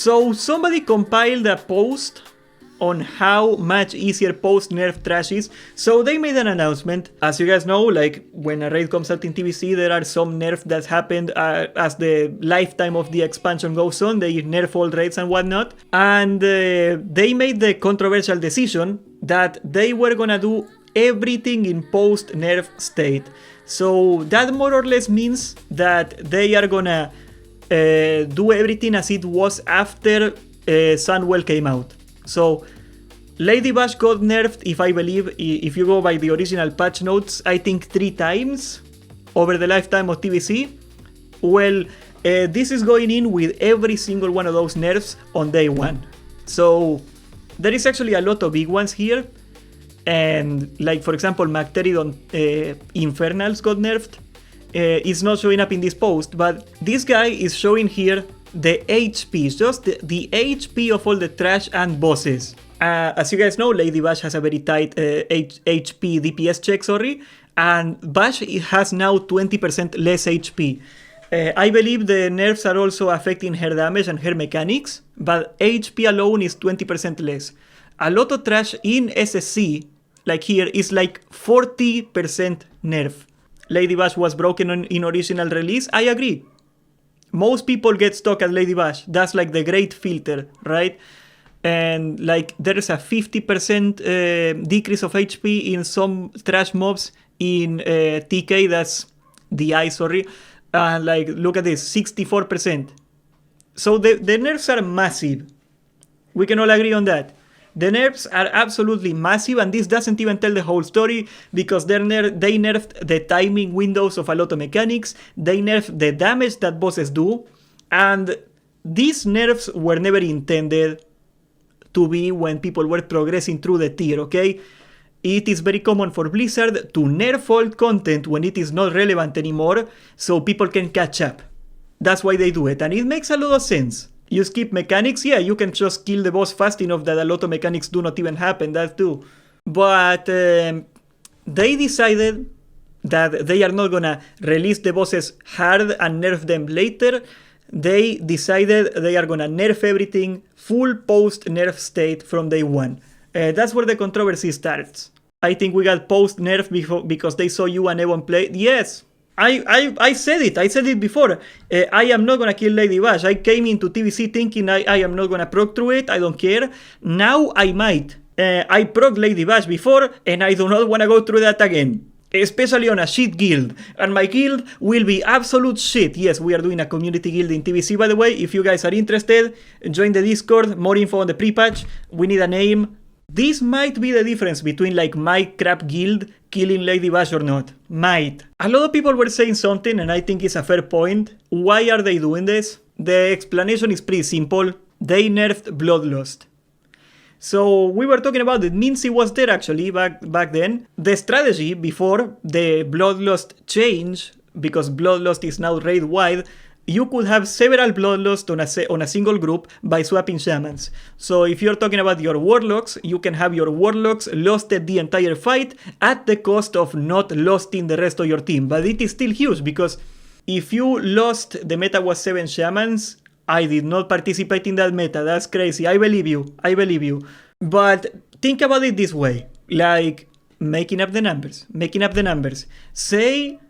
So somebody compiled a post on how much easier post-nerf trash is. So they made an announcement. As you guys know, like when a raid comes out in TBC, there are some nerfs that happened as the lifetime of the expansion goes on. They nerf all raids and whatnot. And they made the controversial decision that they were gonna do everything in post-nerf state. So that more or less means that they are gonna do everything as it was after Sunwell came out. So Lady Bash got nerfed, if you go by the original patch notes, I think 3 times over the lifetime of TBC. Well, this is going in with every single one of those nerfs on day 1. So there is actually a lot of big ones here. And like for example, Macteridon Infernals got nerfed. It's not showing up in this post, but this guy is showing here the HP, just the HP of all the trash and bosses. As you guys know, Lady Bash has a very tight HP DPS check, and Bash has now 20% less HP. I believe the nerfs are also affecting her damage and her mechanics, but HP alone is 20% less. A lot of trash in SSC, like here, is like 40% nerf. Lady Bash was broken in original release, I agree. Most people get stuck at Lady Bash. That's like the great filter, right? And like there is a 50% decrease of HP in some trash mobs in TK, that's DI, and like look at this, 64%. So the nerfs are massive. We can all agree on that. The nerfs are absolutely massive, and this doesn't even tell the whole story, because they nerfed the timing windows of a lot of mechanics, they nerfed the damage that bosses do, and these nerfs were never intended to be when people were progressing through the tier, okay? It is very common for Blizzard to nerf old content when it is not relevant anymore, so people can catch up. That's why they do it, and it makes a lot of sense. You skip mechanics, yeah, you can just kill the boss fast enough that a lot of mechanics do not even happen, that too. But they decided that they are not gonna release the bosses hard and nerf them later. They decided they are gonna nerf everything full post-nerf state from day 1. That's where the controversy starts. I think we got post-nerf because they saw you and Evan play. Yes! I said it before. I am not gonna kill Lady Bash. I came into TBC thinking I am not gonna proc through it, I don't care. Now I might. I proc Lady Bash before, and I do not wanna go through that again. Especially on a shit guild. And my guild will be absolute shit. Yes, we are doing a community guild in TBC, by the way. If you guys are interested, join the Discord, more info on the pre-patch. We need a name. This might be the difference between like my crap guild killing Lady Bash or not. Might. A lot of people were saying something, and I think it's a fair point. Why are they doing this? The explanation is pretty simple. They nerfed Bloodlust. So we were talking about it. Mincy was there actually back then. The strategy before the Bloodlust change, because Bloodlust is now raid wide, you could have several Bloodlust on a single group by swapping shamans. So if you're talking about your warlocks, you can have your warlocks losted the entire fight at the cost of not losting the rest of your team. But it is still huge, because if you lost, the meta was 7 shamans. I did not participate in that meta. That's crazy. I believe you. But think about it this way. Like, making up the numbers. Say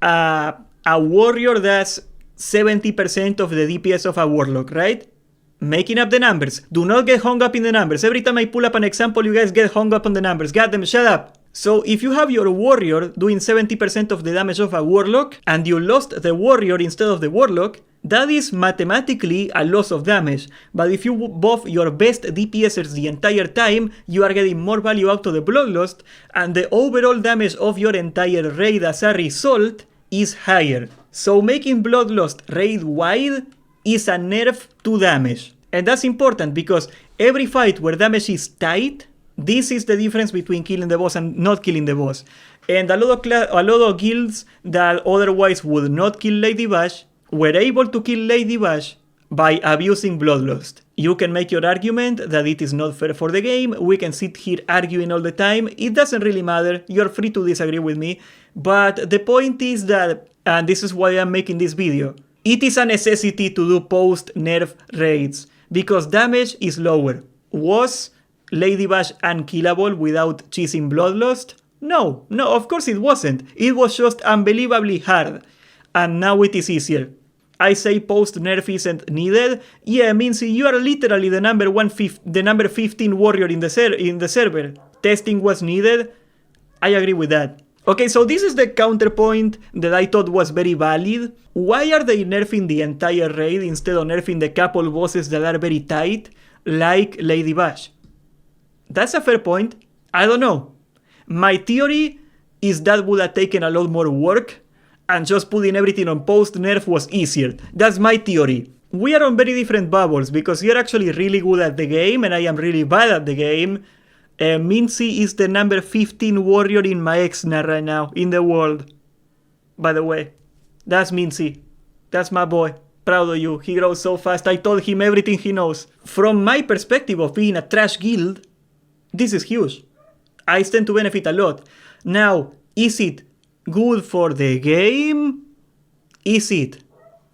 a warrior that's 70% of the DPS of a warlock, right? Making up the numbers. Do not get hung up in the numbers. Every time I pull up an example, you guys get hung up on the numbers. Goddamn, shut up. So if you have your warrior doing 70% of the damage of a warlock, and you lost the warrior instead of the warlock, that is mathematically a loss of damage. But if you buff your best DPSers the entire time, you are getting more value out of the Bloodlust, and the overall damage of your entire raid as a result is higher. So making Bloodlust raid wide is a nerf to damage. And that's important, because every fight where damage is tight, this is the difference between killing the boss and not killing the boss. And a lot of guilds that otherwise would not kill Lady Bash were able to kill Lady Bash by abusing Bloodlust. You can make your argument that it is not fair for the game. We can sit here arguing all the time. It doesn't really matter. You're free to disagree with me. But the point is that, and this is why I'm making this video, it is a necessity to do post-nerf raids. because damage is lower. Was Lady Bash unkillable without cheesing Bloodlust? No, of course it wasn't. It was just unbelievably hard. And now it is easier. I say post-nerf isn't needed. Yeah, Mincy, you are literally the number 15 warrior in the server. Testing was needed. I agree with that. Okay, so this is the counterpoint that I thought was very valid. Why are they nerfing the entire raid instead of nerfing the couple bosses that are very tight, like Lady Bash? That's a fair point. I don't know. My theory is that would have taken a lot more work, and just putting everything on post-nerf was easier. That's my theory. We are on very different bubbles, because you're actually really good at the game, and I am really bad at the game. Mincy is the number 15 warrior in my Exna right now, in the world. By the way, that's Mincy. That's my boy. Proud of you. He grows so fast. I told him everything he knows. From my perspective of being a trash guild, this is huge. I stand to benefit a lot. Now, is it good for the game? Is it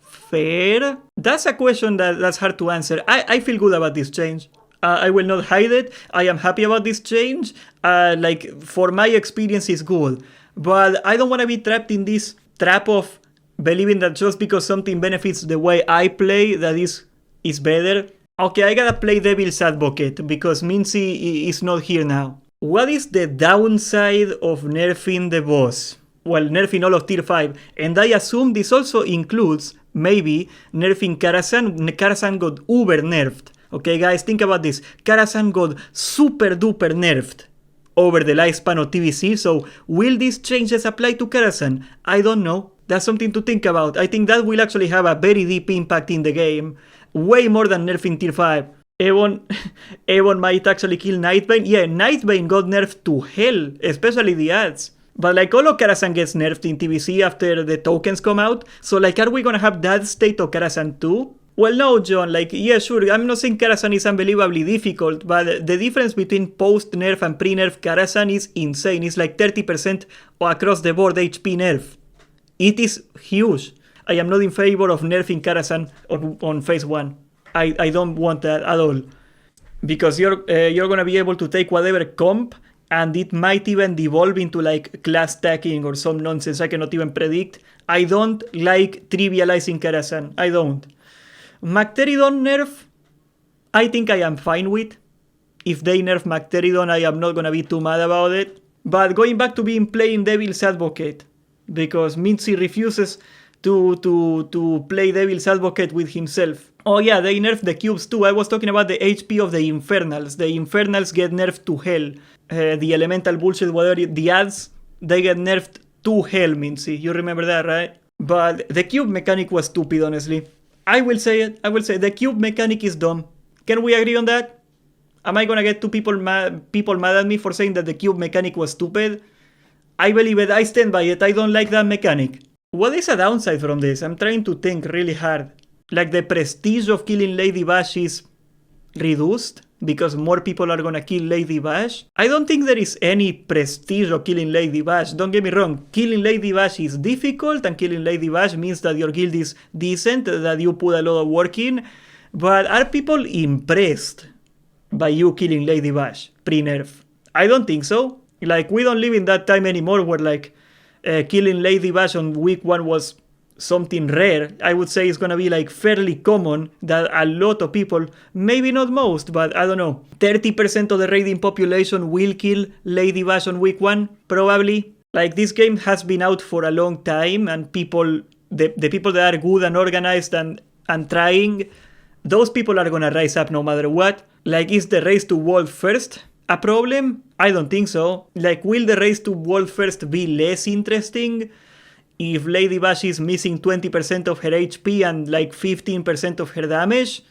fair? That's a question that's hard to answer. I feel good about this change. I will not hide it. I am happy about this change. For my experience, it's good. But I don't want to be trapped in this trap of believing that just because something benefits the way I play, that is better. Okay, I gotta play devil's advocate because Mincy is not here now. What is the downside of nerfing the boss? Well, nerfing all of tier 5. And I assume this also includes, maybe, nerfing Karazhan. Karazhan got uber nerfed. Okay, guys, think about this. Karazhan got super duper nerfed over the lifespan of TBC. So, will these changes apply to Karazhan? I don't know. That's something to think about. I think that will actually have a very deep impact in the game. Way more than nerfing tier 5. Evon might actually kill Nightbane. Yeah, Nightbane got nerfed to hell, especially the ads. But like all of Karazhan gets nerfed in TBC after the tokens come out. So like, are we gonna have that state of Karazhan too? Well, no, John, like, yeah, sure, I'm not saying Karazhan is unbelievably difficult, but the difference between post-nerf and pre-nerf Karazhan is insane. It's like 30% across the board HP nerf. It is huge. I am not in favor of nerfing Karazhan on phase 1. I don't want that at all. Because you're gonna be able to take whatever comp, and it might even devolve into like class stacking or some nonsense I cannot even predict. I don't like trivializing Karazhan. I don't. Magteridon nerf, I think I am fine with. If they nerf Magteridon, I am not gonna be too mad about it. But going back to being playing devil's advocate, because Mincy refuses to play devil's advocate with himself. Oh yeah, they nerfed the cubes too. I was talking about the HP of the Infernals. The Infernals get nerfed to hell. The elemental bullshit, whatever, the ads, they get nerfed to hell, Mincy. You remember that, right? But the cube mechanic was stupid, honestly. I will say it. I will say the cube mechanic is dumb. Can we agree on that? Am I gonna get two people mad at me for saying that the cube mechanic was stupid? I believe it. I stand by it. I don't like that mechanic. What is a downside from this? I'm trying to think really hard. Like the prestige of killing Lady Bash is reduced because more people are gonna kill Lady Bash. I don't think there is any prestige of killing Lady Bash. Don't get me wrong. Killing Lady Bash is difficult, and killing Lady Bash means that your guild is decent, that you put a lot of work in. But are people impressed by you killing Lady Bash pre-nerf? I don't think so. Like, we don't live in that time anymore where like killing Lady Bash on week 1 was something rare. I would say it's gonna be like fairly common that a lot of people, maybe not most, but I don't know, 30% of the raiding population will kill Lady Bash on week 1, probably. Like, this game has been out for a long time, and people, the people that are good and organized and trying, those people are gonna rise up no matter what. Like, is the race to world first a problem? I don't think so. Like, will the race to world first be less interesting if Lady Bash is missing 20% of her HP and like 15% of her damage?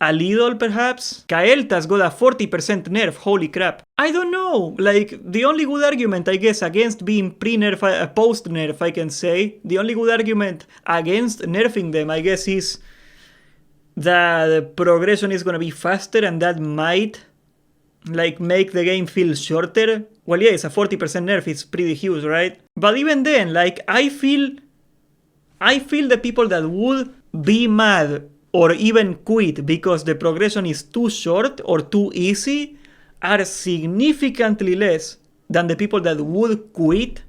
A little, perhaps? Kael'thas got a 40% nerf, holy crap. I don't know, like, the only good argument, I guess, against being pre-nerf, post-nerf, I can say, the only good argument against nerfing them, I guess, is that the progression is gonna be faster, and that might like make the game feel shorter. Well, yeah, it's a 40% nerf, it's pretty huge, right? But even then, like, I feel the people that would be mad or even quit because the progression is too short or too easy are significantly less than the people that would quit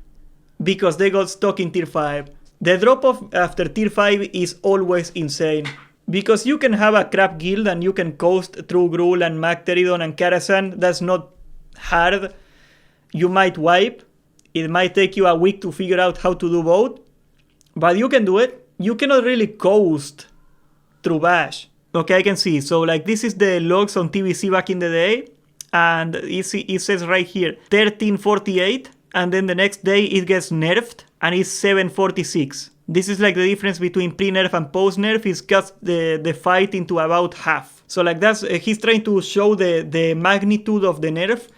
because they got stuck in tier 5. The drop off after tier 5 is always insane. Because you can have a crap guild and you can coast through Gruul and Magteridon and Karazhan. That's not hard. You might wipe. It might take you a week to figure out how to do both. But you can do it. You cannot really coast through Bash. Okay, I can see. So like this is the logs on TBC back in the day. And it says right here 1348. And then the next day it gets nerfed and it's 746. This is like the difference between pre-nerf and post-nerf. Is cut the fight into about half. So like that's, he's trying to show the magnitude of the nerf.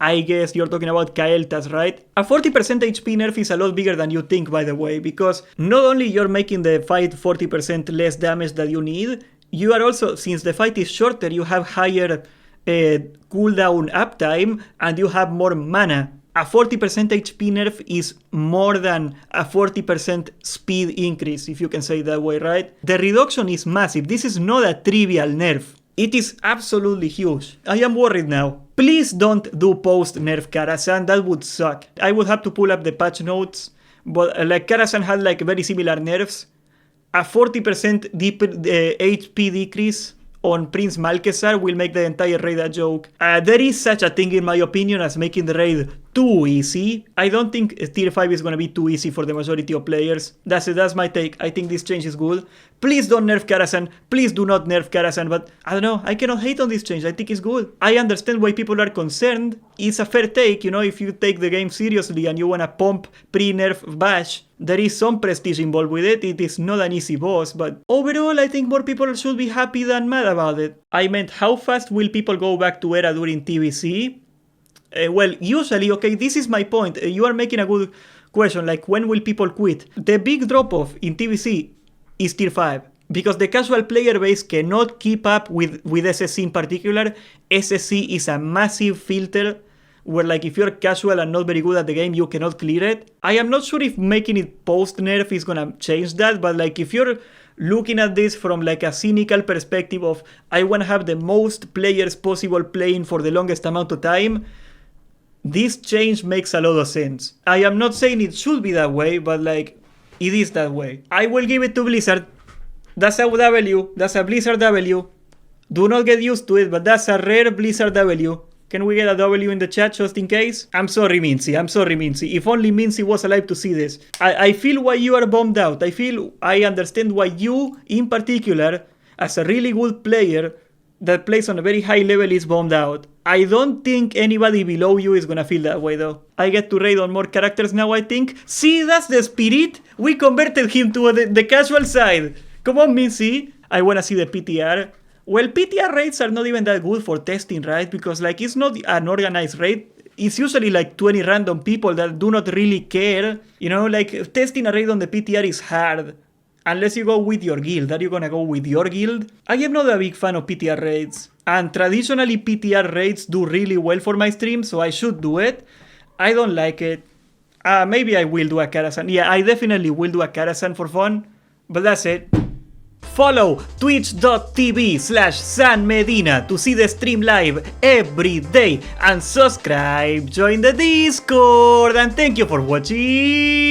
I guess you're talking about Kael'thas, right? A 40% HP nerf is a lot bigger than you think, by the way, because not only you're making the fight 40% less damage that you need, you are also, since the fight is shorter, you have higher cooldown uptime and you have more mana. A 40% HP nerf is more than a 40% speed increase, if you can say it that way, right? The reduction is massive. This is not a trivial nerf. It is absolutely huge. I am worried now. Please don't do post-nerf Karazhan, that would suck. I would have to pull up the patch notes, but like Karazhan had like very similar nerfs. A 40% HP decrease on Prince Malchezaar will make the entire raid a joke. There is such a thing in my opinion as making the raid too easy. I don't think tier 5 is gonna be too easy for the majority of players. That's my take. I think this change is good. Please don't nerf Karazhan. Please do not nerf Karazhan. But I don't know. I cannot hate on this change. I think it's good. I understand why people are concerned. It's a fair take, you know, if you take the game seriously and you wanna pump pre-nerf Bash. There is some prestige involved with it. It is not an easy boss, but overall I think more people should be happy than mad about it. I meant, how fast will people go back to Era during TBC? Well, usually, okay, this is my point. You are making a good question, like when will people quit? The big drop-off in TBC is tier 5. Because the casual player base cannot keep up with SSC in particular. SSC is a massive filter where like if you're casual and not very good at the game, you cannot clear it. I am not sure if making it post-nerf is gonna change that, but like if you're looking at this from like a cynical perspective of I wanna have the most players possible playing for the longest amount of time, this change makes a lot of sense. I am not saying it should be that way, but like it is that way. I will give it to Blizzard. That's a W. That's a Blizzard W. Do not get used to it, but that's a rare Blizzard W. Can we get a W in the chat just in case? I'm sorry, Mincy. I'm sorry, Mincy. If only Mincy was alive to see this. I feel why you are bummed out. I understand why you, in particular, as a really good player that plays on a very high level, is bummed out. I don't think anybody below you is gonna feel that way, though. I get to raid on more characters now, I think. See, that's the spirit. We converted him to the casual side. Come on, Mincy. I wanna see the PTR. Well, PTR raids are not even that good for testing, right? Because like it's not an organized raid. It's usually like 20 random people that do not really care. You know, like testing a raid on the PTR is hard. Unless you go with your guild. Are you gonna go with your guild? I am not a big fan of PTR raids. And traditionally PTR raids do really well for my stream, so I should do it. I don't like it. Maybe I will do a Karazhan. Yeah, I definitely will do a Karazhan for fun. But that's it. Follow twitch.tv/sanmedina to see the stream live every day and subscribe, join the Discord, and thank you for watching.